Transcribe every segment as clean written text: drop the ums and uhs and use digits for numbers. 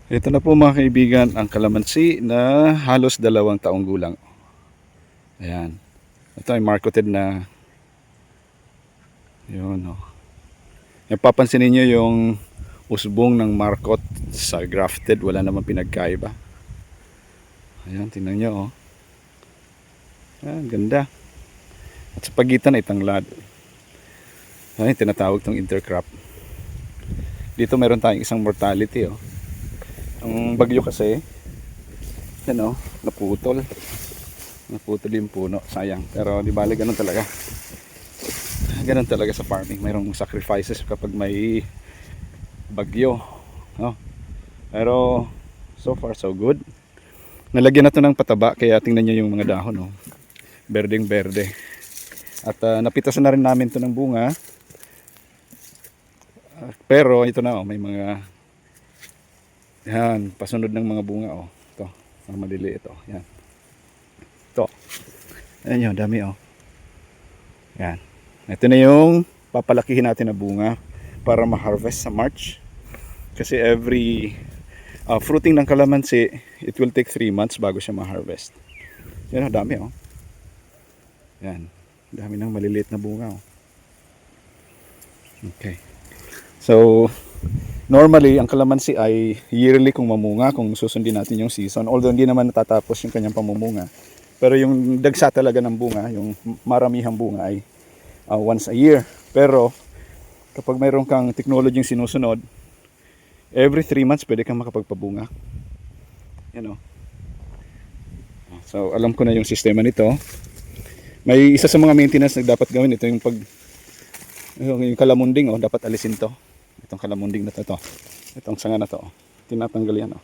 Ito na po mga kaibigan ang kalamansi na halos 2 taong gulang. Ayan. Ito ay marketed na. Yun, oh. Napapansin ninyo yung usbong ng markot sa grafted. Wala namang pinagkaiba. Ayan, tingnan nyo, oh. Ayan, ganda. At sa pagitan ay tanglad. Ayan, tinatawag tong intercrop. Dito meron tayong isang mortality, oh. Ang bagyo kasi, yan, oh, naputol. Naputol yung puno, sayang. Pero di bali, ganun talaga. Ganun talaga sa farming. Mayroong sacrifices kapag may bagyo, no? Pero so far so good. Nalagyan na to ng pataba, kaya tingnan nyo yung mga dahon, oh. Berdeng berde. At napitasan na rin namin to ng bunga. Pero ito na, oh, may mga yan, pasunod ng mga bunga, oh. Ito, mga maliliit, oh. Yan. Ito. Ayan yun, dami, oh. Yan. Ito na yung papalakihin natin na bunga para ma-harvest sa March. Kasi every fruiting ng kalamansi, it will take 3 months bago siya ma-harvest. Yan, oh, dami, oh. Yan. Dami ng maliliit na bunga, oh. Okay. So, normally, ang kalamansi ay yearly kung mamunga, kung susundin natin yung season. Although hindi naman natatapos yung kanyang pamumunga. Pero yung dagsa talaga ng bunga, yung maramihang bunga ay once a year. Pero kapag mayroon kang technology yung sinusunod, every 3 months pwede kang makapagpabunga. You know. So alam ko na yung sistema nito. May isa sa mga maintenance na dapat gawin, ito yung yung kalamunding, oh, dapat alisin to. Itong kalamunding na to. Itong sanga na to, oh. Tinatanggal yan, oh.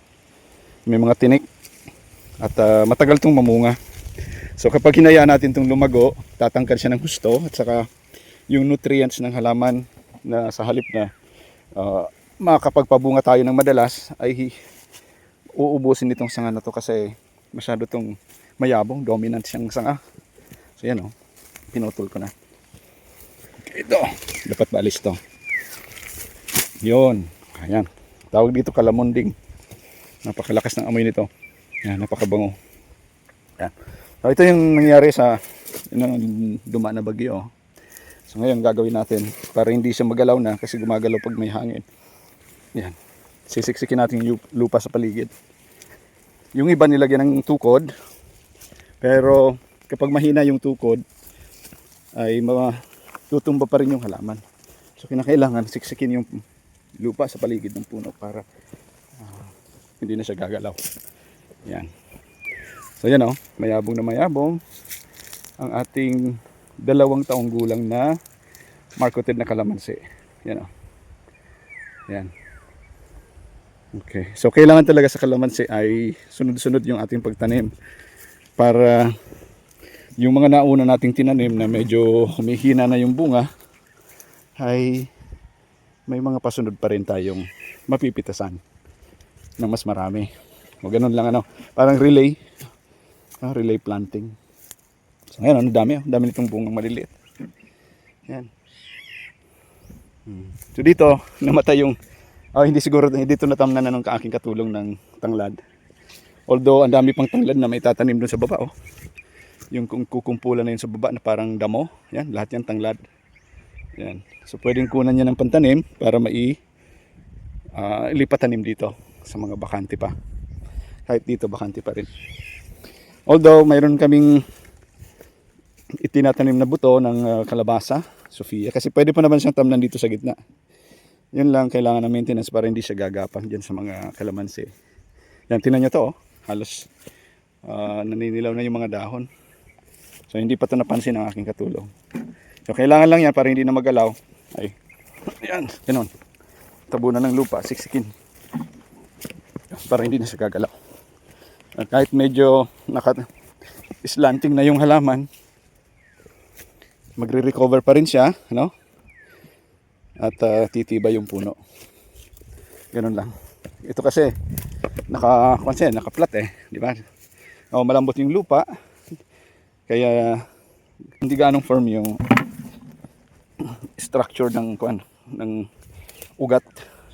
May mga tinik at matagal tong mamunga. So kapag hinayaan natin itong lumago, tatangkad siya ng husto at saka yung nutrients ng halaman na sa halip na makakapagpabunga tayo ng madalas ay uubusin nitong sanga na to kasi masyado tong mayabong, dominant siyang sanga. So yan, oh, pinutol ko na. Okay, ito, dapat baalis to. Yun, ayan, tawag dito kalamunding. Napakalakas ng amoy nito. Yan, napakabango. Yan. So ito yung nangyari sa dumaan na bagyo. So ngayon gagawin natin para hindi siya magalaw na kasi gumagalaw pag may hangin. Yan. Sisiksikin natin yung lupa sa paligid. Yung iba nilagyan ng tukod. Pero kapag mahina yung tukod ay tutumba pa rin yung halaman. So kinakailangan siksikin yung lupa sa paligid ng puno para hindi na siya gagalaw. Yan. So yan, oh, mayabong na mayabong ang ating 2 taong gulang na marketed na kalamansi. Yan, oh. Yan. Okay. So kailangan talaga sa kalamansi ay sunod-sunod yung ating pagtanim para yung mga nauna nating tinanim na medyo humihina na yung bunga ay may mga pasunod pa rin tayong mapipitasan na mas marami. O ganun lang, ano, parang relay. Relay planting. So ngayon, ang dami nitong bungang maliliit. Yan. So dito, namatay yung hindi siguro, dito natamnan na ng aking katulong ng tanglad. Although, ang dami pang tanglad na may tatanim dun sa baba, oh. Yung kukumpulan na yun sa baba na parang damo. Yan, lahat yan tanglad. Yan. So pwedeng kunan niya ng pantanim para ilipatanim dito sa mga bakante pa. Kahit dito, bakante pa rin. Although mayroon kaming itinatanim na buto ng kalabasa, Sofia, kasi pwede pa naman siyang tamnan dito sa gitna. Yun lang, kailangan ng maintenance para hindi siya gagapang dyan sa mga kalamansi. Yan, tingnan nyo to, oh. Halos naninilaw na yung mga dahon. So hindi pa ito napansin ng aking katulong. So kailangan lang yan para hindi na magalaw. Ay, yan, ganun. Tabunan ng lupa, siksikin. Para hindi na siya gagalaw. At kahit medyo slanting na yung halaman, magre-recover pa rin siya, no? At titibay yung puno. Ganun lang. Ito kasi naka-flat, di ba? Malambot yung lupa. Kaya hindi ganong firm yung structure ng ugat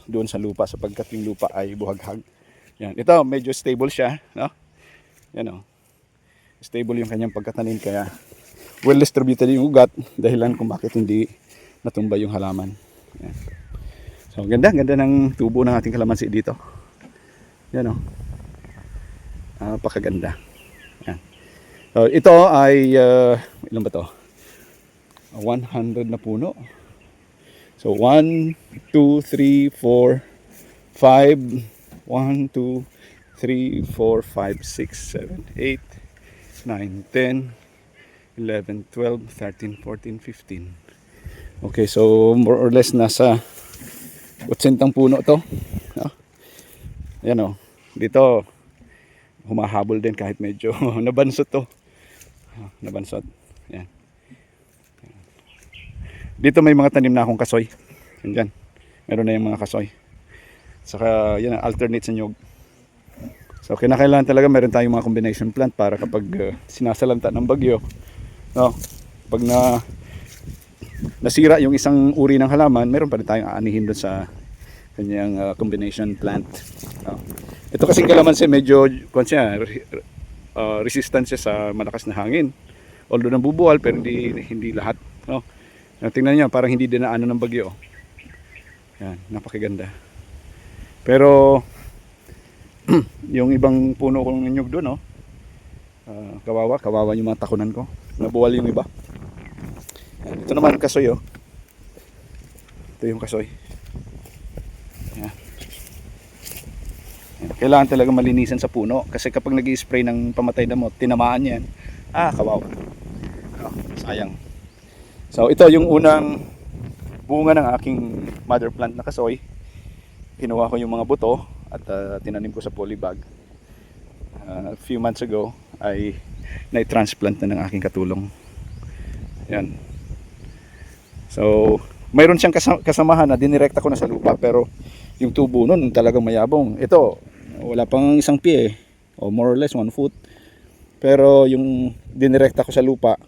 doon sa lupa sapagkat yung lupa ay buhaghag. Yan. Ito, medyo stable siya. No? Yan o. Stable yung kanyang pagkatanim. Kaya well distributed yung ugat. Dahilan kung bakit hindi natumba yung halaman. Yan. So, ganda. Ganda ng tubo ng ating kalamansi dito. Yan o. Napakaganda. Yan. So, ito ay, ilan ba to? 100 na puno. So 1, 2, 3, 4, 5, 1, 2, 3, 4, 5, 6, 7, 8, 9, 10, 11, 12, 13, 14, 15. Okay, so more or less nasa 80 puno to. Ayan o. Dito humahabol din kahit medyo nabansot to. Nabansot. Ayan. Dito may mga tanim na akong kasoy. Yan. Meron na yung mga kasoy. Saka yan, alternate sa nyug. So kinakailangan talaga meron tayong mga combination plant para kapag sinasalanta ng bagyo, no, pag nasira yung isang uri ng halaman, meron pa rin tayong aanihin doon sa kanyang combination plant. No. Ito kasing kalamansi medyo resistant siya sa malakas na hangin. Although nabubuwal pero hindi lahat, no. Tingnan niyo, parang hindi dinaanan ng bagyo. Yan, napakaganda. Pero yung ibang puno kong ninyog doon, no? Kawawa yung mga takunan ko. Nabuwal yung iba. Yan, ito naman kasoy, oh. Ito yung kasoy. Yan. Yan. Kailangan talaga malinisan sa puno kasi kapag nag-i-spray ng pamatay damo, tinamaan yan. Kawawa. Sayang. So ito yung unang bunga ng aking mother plant na kasoy. Kinuha ko yung mga buto at tinanim ko sa polybag. A few months ago ay na-transplant na ng aking katulong. Yan. So mayroon siyang kasamahan na dinirekta ko na sa lupa, pero yung tubo nun talagang mayabong. Ito wala pang isang pie o more or less 1 foot. Pero yung dinirekta ko sa lupa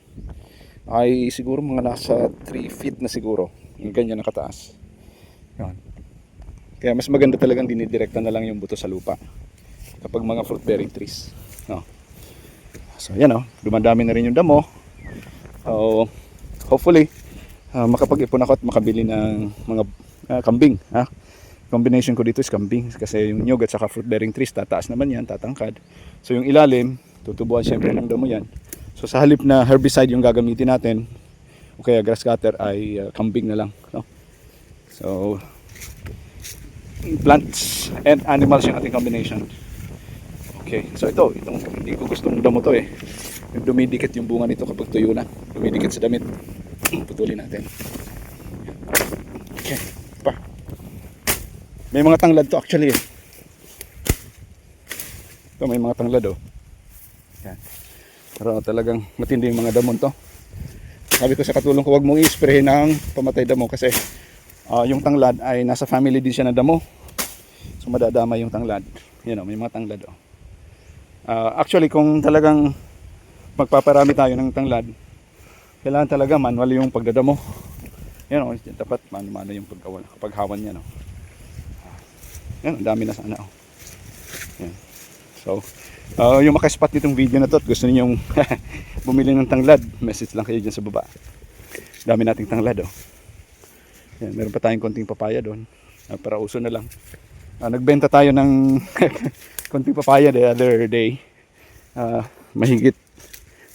ay siguro mga nasa 3 feet na siguro. Yung ganyan nakataas. Yan. Kaya mas maganda talagang dinidirekta na lang yung buto sa lupa kapag mga fruit bearing trees. No. So yan o, dumadami na rin yung damo. Hopefully makapag-ipon ako at makabili ng mga kambing. Combination ko dito is kambing kasi yung nyug at saka fruit bearing trees tataas naman yan, tatangkad. So yung ilalim, tutubuan syempre ng damo yan. So sa halip na herbicide yung gagamitin natin o kaya grass cutter ay kambing na lang, no? So plants and animals yung ating combination. Okay, so itong hindi ko gustong damo to eh. Yung dumidikit yung bunga nito kapag tuyo na, dumidikit sa damit. Putulin natin. Okay, pa. May mga tanglad to actually eh. Ito may mga tanglad oh. Yan. Pero talagang matindi yung mga damon to. Sabi ko sa katulong ko, huwag mong i-spray ng pamatay damo kasi yung tanglad ay nasa family din siya na damo. So madadama yung tanglad. Yan o, may mga tanglad o. Actually kung talagang magpaparami tayo ng tanglad, kailangan talaga manual yung pagdadamo. Yan o, dapat mano-mano yung paghawan niya. No? Yan, ang dami na sana o. Yan. So yung makaspot nitong video na to at gusto ninyong bumili ng tanglad, message lang kayo dyan sa baba. Dami nating tanglad oh. Yan, meron pa tayong konting papaya doon para uso na lang. Nagbenta tayo ng konting papaya the other day. Mahigit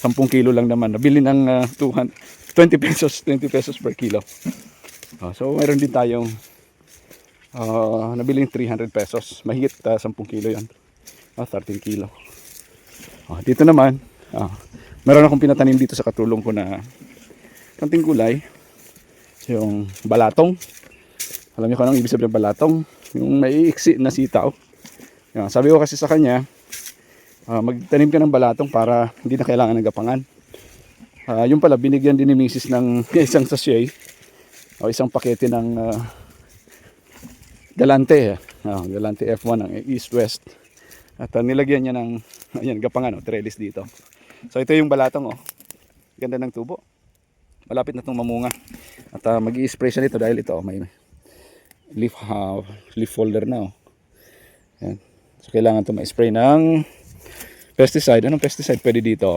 10 kilo lang naman. Nabili ng 20 pesos per kilo. So meron din tayong nabiling 300 pesos. Mahigit 10 kilo yan. 13 kilo. Dito naman, meron akong pinatanim dito sa katulong ko na kanting gulay. Yung balatong. Alam niyo kung anong ibig sabihin ng balatong? Yung maiiksi na sitaw. Sabi ko kasi sa kanya, magtanim ka ng balatong para hindi na kailangan ng gapangan. Yung pala, binigyan din ni Mrs. ng isang sachet o isang pakete ng Galante. Galante F1 ng East-West. At nilagyan niya ng ayan, gapangan, trellis dito. So ito yung balatong oh. Ganda ng tubo. Malapit na itong mamunga. At mag-i-spray siya nito dahil ito may leaf folder na oh. Ayan. So kailangan ito ma-spray ng pesticide. Anong pesticide pwede dito?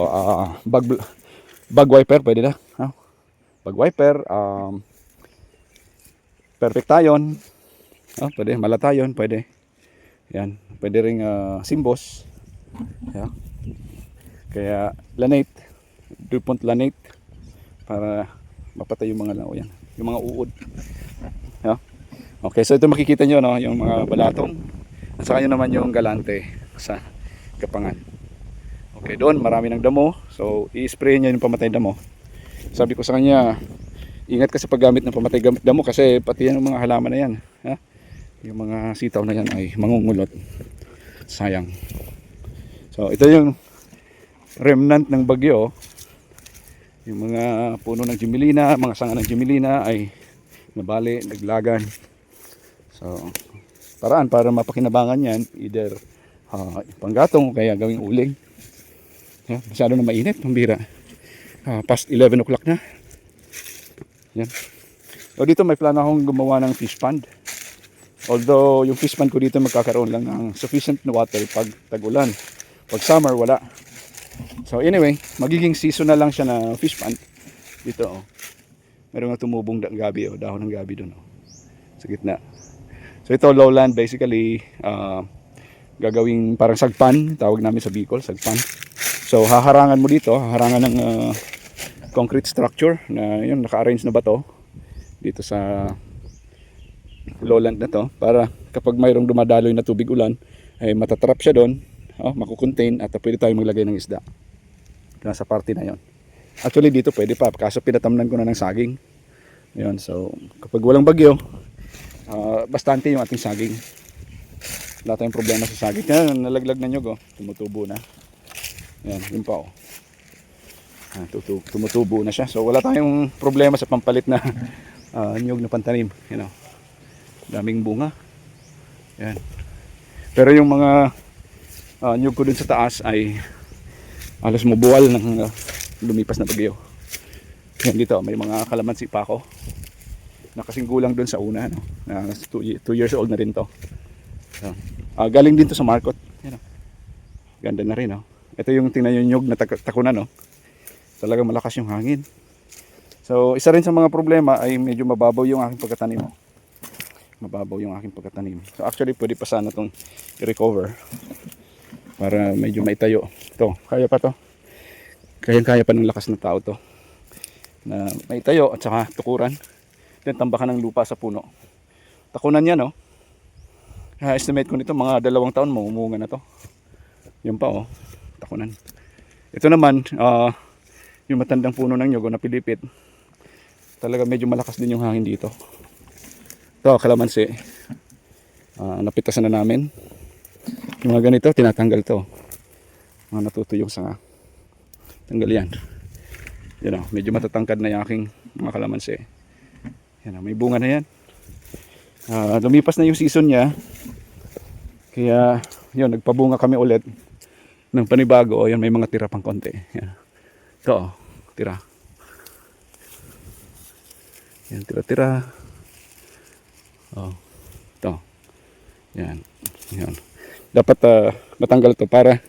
Bug wiper pwede na. Bug wiper, perfectayon, pwede, malatayon, pwede. Yan, pwede ring simbos. Yeah. Kaya lanate, DuPont lanate para mapatay yung mga yan, yung mga uod. Yeah. Okay, so ito makikita nyo, no, yung mga balatong. At saka yun naman yung galante sa Gapangan. Okay, doon marami ng damo. So i-spray niya yung pamatay damo. Sabi ko sa kanya, ingat ka sa paggamit ng pamatay damo kasi pati yan yung mga halaman na yan. Ha? Yung mga sitaw na yan ay mangungulot. Sayang. So ito yung remnant ng bagyo. Yung mga puno ng Gmelina, mga sanga ng Gmelina ay nabali, naglagan. So paraan para mapakinabangan yan, either panggatong o kaya gawing uling. Yeah, masyado na mainit, pambira. Past 11 o'clock na. Yan. So dito may plano akong gumawa ng fish pond. Although yung fish pond ko dito magkakaroon lang ng sufficient na water pag tag-ulan. Pag summer wala. So anyway, magiging seasonal lang siya na fish pond. Dito oh. Meron nga tumubong gabi oh, dahon ng gabi doon oh. Sa gitna. So ito lowland basically gagawing parang sagpan, tawag namin sa Bicol, sagpan. So haharangan mo dito, haharangan ng concrete structure na yun, naka-arrange na bato dito sa lowland na to para kapag mayroong dumadaloy na tubig ulan ay matatrap siya doon, makukontain at pwede tayong maglagay ng isda. Nasa party na yon. Actually dito pwede pa, kaso pinatamnan ko na ng saging. Yun, so kapag walang bagyo, bastante yung ating saging. Wala tayong problema sa saging. Yan, nalaglag na nyog oh, tumutubo na. Yan, yun pa oh. Tumutubo na siya. So wala tayong problema sa pampalit na nyog na pantanim. You know, daming bunga. Yan. Pero yung mga nyog ko dun sa taas ay alas mubuwal ng lumipas na bagyo. Yan dito, may mga kalamansi pa ako. Nakasing gulang dun sa una. No? 2 years old na rin to. So, galing din to sa Marcot. Yan, ganda na rin. No? Ito yung tingnan yung nyog na takunan. No? Talagang malakas yung hangin. So isa rin sa mga problema ay medyo mababaw yung aking pagkatanim. Mababaw yung aking pagkatanim. So actually pwede pa sana itong i-recover para medyo maitayo. Ito, kaya pa to. Kaya pa ng lakas ng tao to. Na maitayo at saka tukuran. Then tambakan ng lupa sa puno. Takunan yan no. Estimate ko nito mga 2 taon mamumunga na to. Yun pa oh. Takunan. Ito naman yung matandang puno ng nyog na pilipit. Talaga medyo malakas din yung hangin dito. Ito kalamansi. Napitasan na namin. Yung mga ganito tinatanggal to. Mga natutuyong sanga. Tanggal yan. Yan o, medyo matatangkad na yung aking mga kalamansi. Yan o, may bunga na yan. Lumipas na yung season niya. Kaya yun, nagpabunga kami ulit ng panibago. O yan, may mga tira pang konti. Yan. Ito o, tira. Yan, tira-tira. O, ito. Yan. Yan. Dapat matanggal to para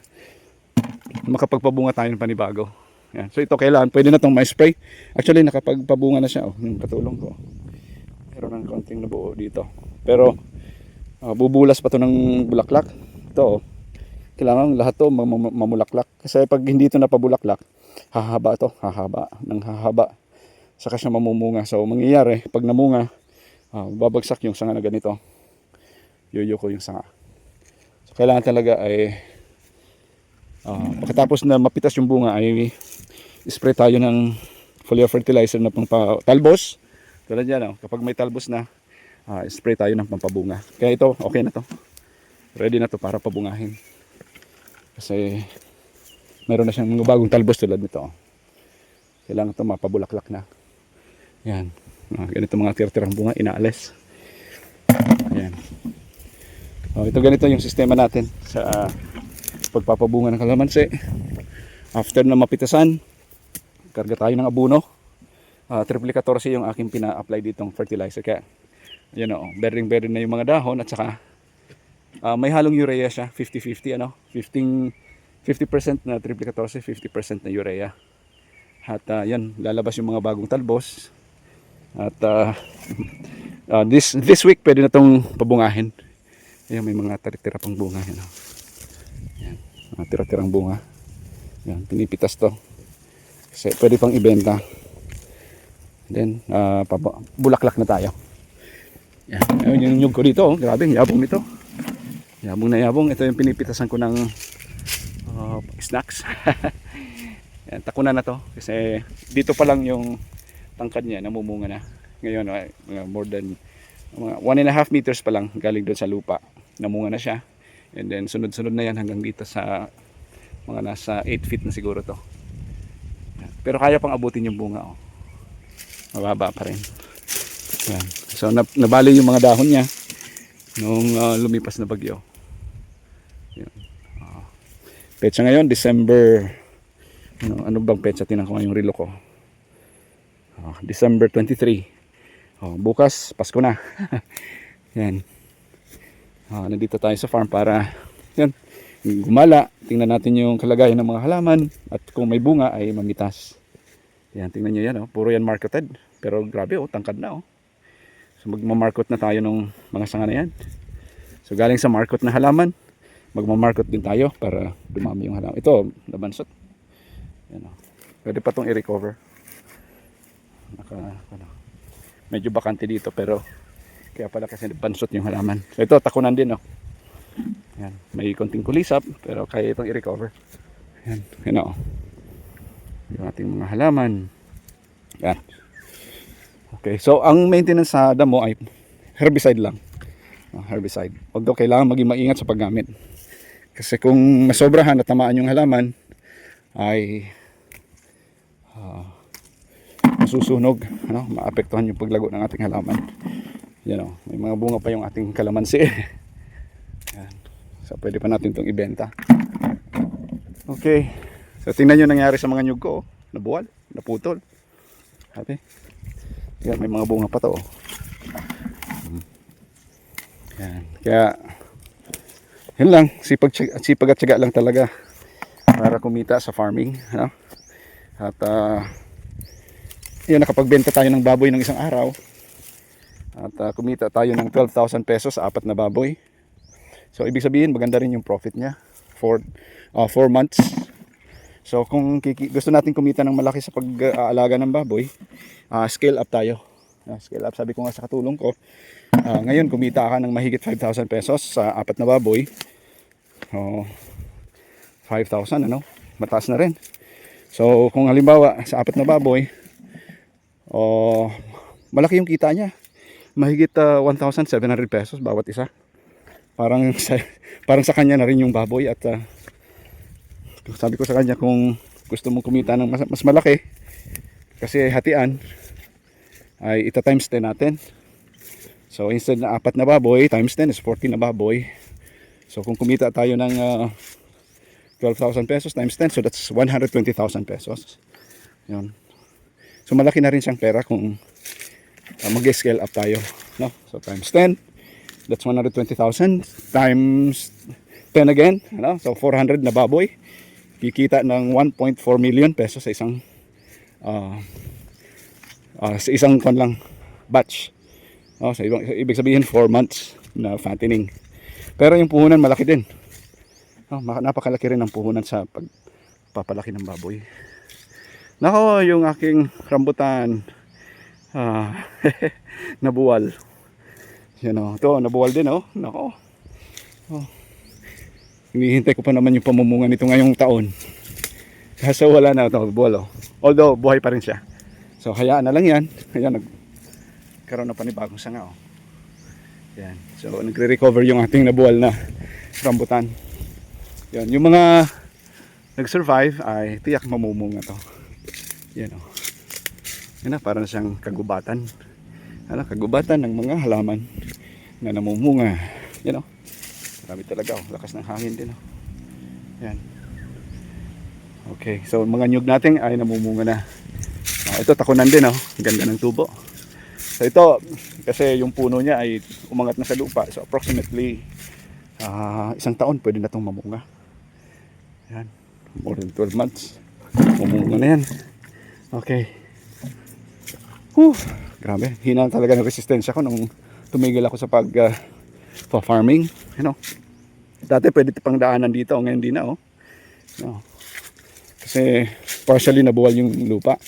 makapagpabunga tayo ng panibago. Yan. So ito kailangan, pwede na itong ma-spray. Actually nakapagpabunga na siya. Oh, yung katulong ko. Meron ng konting nabuo dito. Pero bubulas pa to ng bulaklak. Ito oh. Kailangan lahat to mamulaklak. Kasi pag hindi ito napabulaklak, hahaba to. Hahaba. Nang hahaba. Saka siya mamumunga. So mangyayari, pag namunga, babagsak yung sanga na ganito. Yuyuko yung sanga. So kailangan talaga ay pagkatapos na mapitas yung bunga ay spray tayo ng foliar fertilizer na pang talbos. Tulad yan, kapag may talbos na, spray tayo ng pampabunga. Kaya ito, okay na to. Ready na to para pabungahin. Kasi meron na siyang mga bagong talbos tulad nito. Kailangan ito mapabulaklak na. Yan. Ganito mga tira-tirang bunga, inaalis. Yan. Ito ganito yung sistema natin sa pagpapabunga ng kalamansi. After na mapitasan, karga tayo ng abono. Triple 14 yung aking pina-apply ditong fertilizer. Kaya, yun o, bearing na yung mga dahon at saka May halong urea siya, 50-50 ano, 50% na triple 14, 50% na urea. At yan, lalabas yung mga bagong talbos. At this week pwede na tong pabungahin. Ayan, may mga tira pang bunga yan. Yan, mga tira-tirang bunga. Yan, pinipitas to. Kasi pwede pang ibenta. Then bulaklak na tayo. Yan, ayun yung nyug ko dito, oh. Grabe, yabong nito. Yabong na yabong. Ito yung pinipitasan ko ng snacks. Yan, takunan na to kasi dito pa lang yung tangkad niya, namumunga na. Ngayon more than mga 1.5 meters pa lang galing doon sa lupa, namunga na siya. And then sunod-sunod na yan hanggang dito sa mga nasa 8 feet na siguro to. Yan. Pero kaya pang abutin yung bunga, oh. Mababa pa rin. Yan. So nabali yung mga dahon niya nung lumipas na bagyo. Yan. Petsa ngayon December, ano bang petsa, tinan ko yung relo ko. December 23. Bukas Pasko na. Yan. Nandito tayo sa farm para yan, gumala, tingnan natin yung kalagayan ng mga halaman at kung may bunga ay mamitas. Yan, tingnan nyo yan, oh. Puro yan marketed, pero grabe, oh, tangkad na, oh. So magmamarket na tayo ng mga sanga na yan. So galing sa market na halaman, magmamarket din tayo para dumami yung halaman. Ito, nabansot. Yan, oh. Pwede pa itong i-recover. Medyo bakante dito, pero kaya pala kasi bansot yung halaman. So ito, takunan din, oh. Yan, may konting kulisap, pero kaya itong i-recover. Yan, yan, oh. Yung ating mga halaman. Yan. Okay, so ang maintenance sa damo ay herbicide lang. Herbicide. Although kailangan maging maingat sa paggamit. Kasi kung masobrahan at tamaan yung halaman ay masusunog, ano, maapektuhan yung paglago ng ating halaman. Yan, oh, may mga bunga pa yung ating kalamansi. Yan. So pwede pa natin itong ibenta. Okay. So tingnan nyo nangyari sa mga nyug ko, oh. Nabuwal, naputol. Happy. Yan, may mga bunga pa to, oh. Yan. Kaya yun lang, sipag at tiyaga lang talaga para kumita sa farming, no? At yun, nakapagbenta tayo ng baboy ng isang araw. At kumita tayo ng 12,000 pesos sa 4 na baboy. So ibig sabihin maganda rin yung profit niya for 4 months. So kung gusto natin kumita ng malaki sa pag-aalaga ng baboy, scale up tayo. Scale up, sabi ko nga sa katulong ko, ngayon kumita ka ng mahigit 5,000 pesos sa 4 na baboy. 5,000, ano? Mataas na rin. So kung halimbawa sa 4 na baboy, malaki yung kita niya. Mahigit 1,700 pesos bawat isa. Parang sa kanya na rin yung baboy. At sabi ko sa kanya, kung gusto mong kumita ng mas malaki, kasi hatian, ay ita times 10 natin. So instead na 4 na baboy, times 10 is 14 na baboy. So kung kumita tayo ng 12,000 pesos times 10, so that's 120,000 pesos. Yun. So malaki na rin siyang pera kung mag-scale up tayo, no? So times 10, that's 120,000 times 10 again, no? So 400 na baboy, kikita ng 1.4 million pesos sa isang batch. So ibig sabihin 4 months na fattening. Pero yung puhunan malaki din. Napakalaki rin ang puhunan sa pagpapalaki ng baboy. Nako, yung aking rambutan nabuwal. Yan, oh. Ito, nabuwal din, oh. Nako. Hinihintay ko pa naman yung pamumunga nito ngayong taon. Kasi wala na ito, buwal, oh. Although buhay pa rin siya. So hayaan na lang yan. Ayan, nagkaroon na panibagong sanga, oh. Yan. So nagre-recover yung ating nabuwal na rambutan. Yan, yung mga nag-survive ay tiyak mamumunga to. Yan, oh. Yan na, parang siyang kagubatan. Kagubatan ng mga halaman na namumunga. Yan, oh. Marami talaga, oh. Lakas ng hangin din, oh. Yan. Okay, so mga nyug natin ay namumunga na. Ito, takunan din, oh. Ganda ng tubo. So ito, kasi yung puno niya ay umangat na sa lupa. So approximately isang taon pwede na itong mamunga. Yan. More than 12 months. Mamunga na yan. Okay. Grabe. Hina talaga ng resistensya ko nung tumigil ako sa farming. You know. Dati pwede pang daanan dito. Ngayon di na. No. Kasi partially nabuwal yung lupa.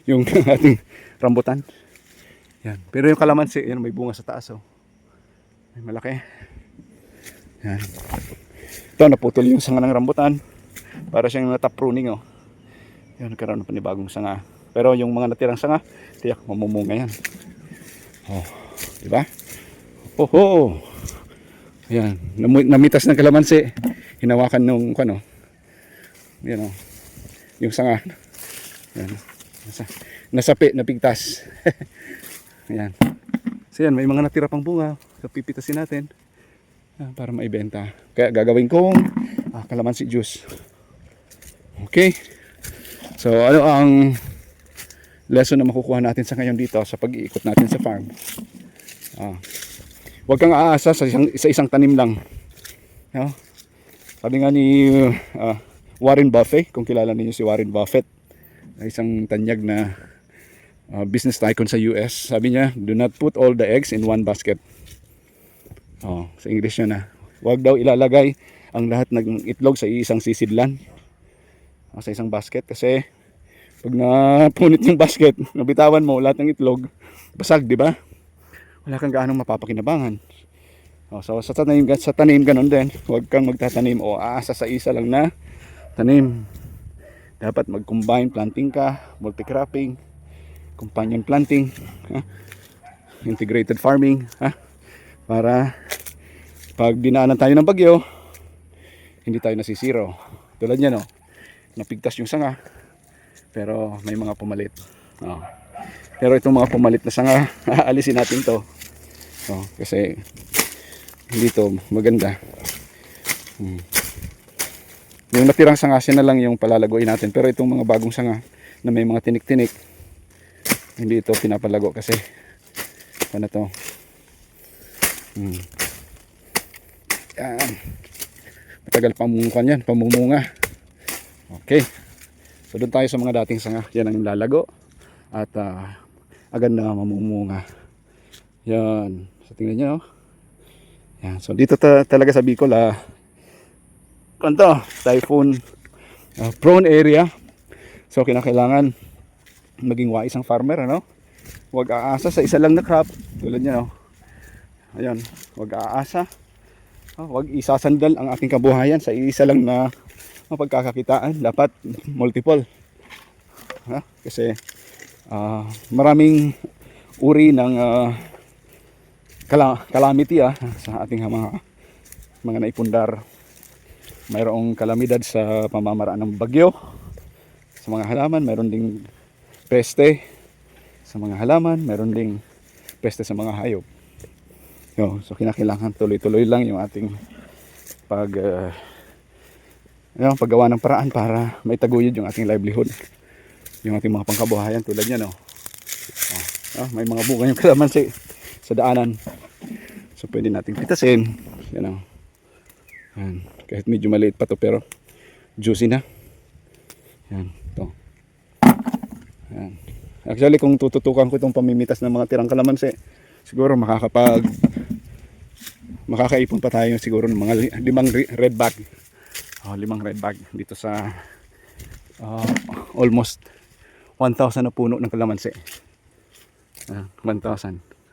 Yung ating rambutan. Yan. Pero yung kalamansi, yan, may bunga sa taas. May malaki. Yan. Ito, naputol yung sanga ng rambutan. Para siyang top pruning. Yan, nagkaroon pa ni bagong sanga. Pero yung mga natirang sanga, tiyak mamumunga yan. Diba? Yan. Namitas ng kalamansi. Hinawakan nung yan, yung sanga. Yan. Nasapi, napigtas. Yan. So yan, may mga natira pang bunga. So pipitasin natin para maibenta. Kaya gagawin kong kalamansi juice. Okay. So ano ang lesson na makukuha natin sa ngayon dito sa pag-iikot natin sa farm? Huwag kang aasa sa isang tanim lang. Sabi nga ni Warren Buffett, kung kilala niyo si Warren Buffett, isang tanyag na business tycoon sa US. Sabi niya, do not put all the eggs in one basket. Sa English na. Huwag daw ilalagay ang lahat ng itlog sa isang sisidlan. Sa isang basket. Kasi pag napunit yung basket, nabitawan mo lahat ng itlog, basag, di ba? Wala kang gaanong mapapakinabangan. So sa tanim ganun din. Huwag kang magtatanim o aasa sa isa lang na tanim. Dapat mag-combine planting ka, multi-cropping, companion planting, integrated farming, para pag dinaanan tayo ng bagyo, hindi tayo nasisiro. Tulad niya, napigtas yung sanga, pero may mga pumalit. Pero itong mga pumalit na sanga, aalisin natin to. Kasi hindi to maganda. Yung natirang sanga, na lang yung palalagoin natin. Pero itong mga bagong sanga na may mga tinik-tinik, hindi ito pinapalago kasi ano to. Yan. Matagal pamumunga. Okay. So doon tayo sa mga dating sanga. Yan ang lalago. At agad na mamumunga. Yan. So tingnan nyo. Yan. So dito talaga sa Bicol, typhoon prone area. So kinakailangan maging wais ang farmer, Huwag aasa sa isa lang na crop. Tulad niya, Ayun, huwag aasa. Huwag isasandal ang ating kabuhayan sa isa lang na mapagkakakitaan. Dapat multiple. Kasi maraming uri ng calamity sa ating mga naipundar. Mayroong kalamidad sa pamamaraan ng bagyo sa mga halaman, mayroon ding peste sa mga halaman, mayroon ding peste sa mga hayop. So kinakailangan tuloy-tuloy lang yung ating paggawa ng paraan para maitaguyod yung ating livelihood, yung ating mga pangkabuhayan. Tulad niya, may mga bunga yung kalamansi sa daanan, so pwede nating pitasin. Yan. Kahit medyo maliit pa to, pero juicy na. Yan. Actually, kung tututukan ko itong pamimitas ng mga tirang kalamansi, siguro makakaipon pa tayo siguro ng mga 5 red bag. 5 red bag dito sa almost 1,000 na puno ng kalamansi. 1,000.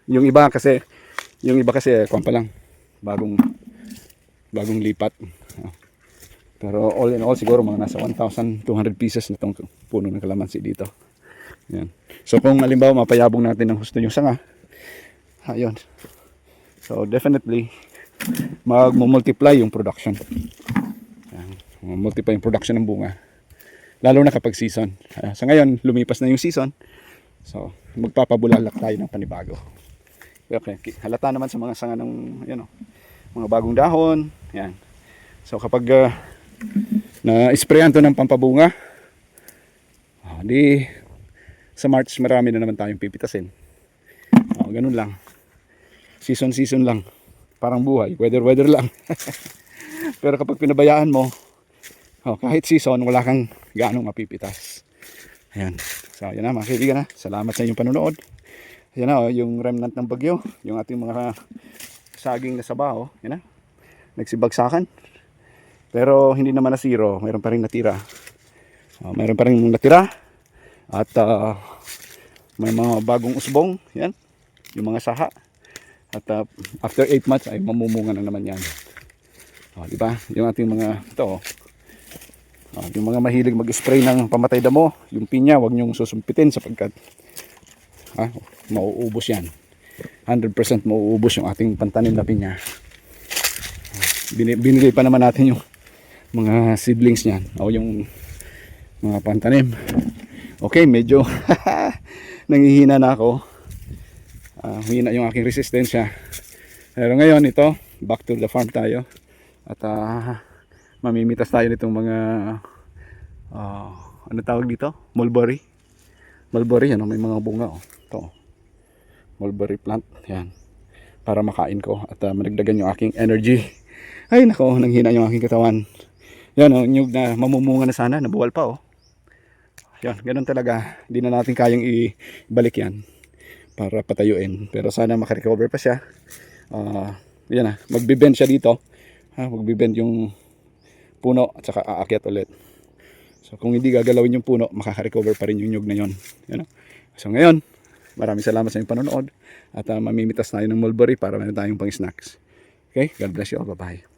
Yung iba kasi kung pa lang bagong lipat. Pero all in all siguro mga nasa 1,200 pieces na itong puno ng kalamansi dito. Yan. So kung halimbawa mapayabong natin ng husto yung sanga, ayun. So definitely mag-multiply yung production. Multiply yung production ng bunga. Lalo na kapag season. Sa ngayon lumipas na yung season. So magpapabulalak tayo ng panibago. Okay, halata naman sa mga sanga ng mga bagong dahon. Yan. So kapag na-sprayan to ng pampabunga, di sa March marami na naman tayong pipitasin. Ganun lang. Season lang parang buhay, weather lang. Pero kapag pinabayaan mo, kahit season, wala kang gaano mapipitas. Ayan. So, yan na mga kaibigan, salamat sa inyong panonood. Ayan na, yung remnant ng bagyo, yung ating mga saging na saba, yan na, nagsibagsakan. Pero hindi naman na zero, mayroon pa rin natira. Mayroon pa rin natira. At may mga bagong usbong, yan, yung mga saha. At after 8 months ay mamumunga na naman yan. Di ba? Yung ating mga ito, yung mga mahilig mag-spray ng pamatay damo, yung pinya, wag nyong susumpitin sapagkat mauubos yan. 100% mauubos yung ating pantanim na pinya. Binili pa naman natin yung mga seedlings niyan o yung mga pantanim. Okay, medyo nangihina na ako. Humina yung aking resistensya. Pero ngayon ito, back to the farm tayo. At mamimitas tayo nitong mga ano tawag dito? Mulberry. Mulberry, yan, may mga bunga. Ito. Mulberry plant. Yan. Para makain ko at managdagan yung aking energy. Ay nako, nanghina yung aking katawan. Yan, nyug na mamumunga na sana. Nabuwal pa. Yan, ganun talaga. Hindi na natin kayang ibalik yan para patayuin. Pero sana makarecover pa siya. Yan magbibend siya dito. Magbibend yung puno at saka aakyat ulit. So kung hindi gagalawin yung puno, makaka-recover pa rin yung nyug na yon. Yan. So ngayon, maraming salamat sa inyong panonood. At mamimitas tayo ng mulberry para meron tayong pang snacks. Okay? God bless you all. Bye-bye.